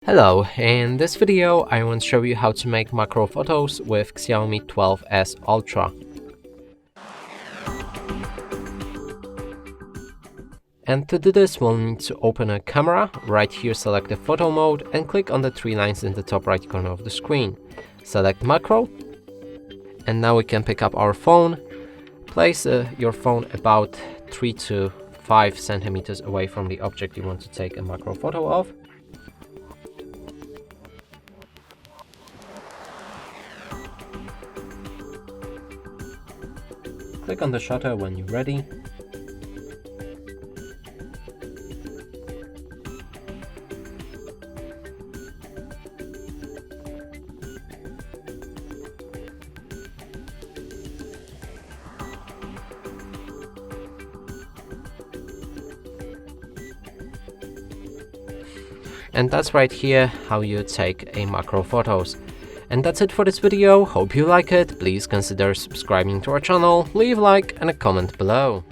Hello, in this video I want to show you how to make macro photos with XIAOMI 12S Ultra. And to do this we'll need to open a camera, right here select the photo mode and click on the three lines in the top right corner of the screen. Select macro, and now we can pick up our phone. Place your phone about 3 to 5 centimeters away from the object you want to take a macro photo of. Click on the shutter when you're ready. And that's right here how you take a macro photos. And that's it for this video. Hope you like it. Please consider subscribing to our channel, leave a like and a comment below.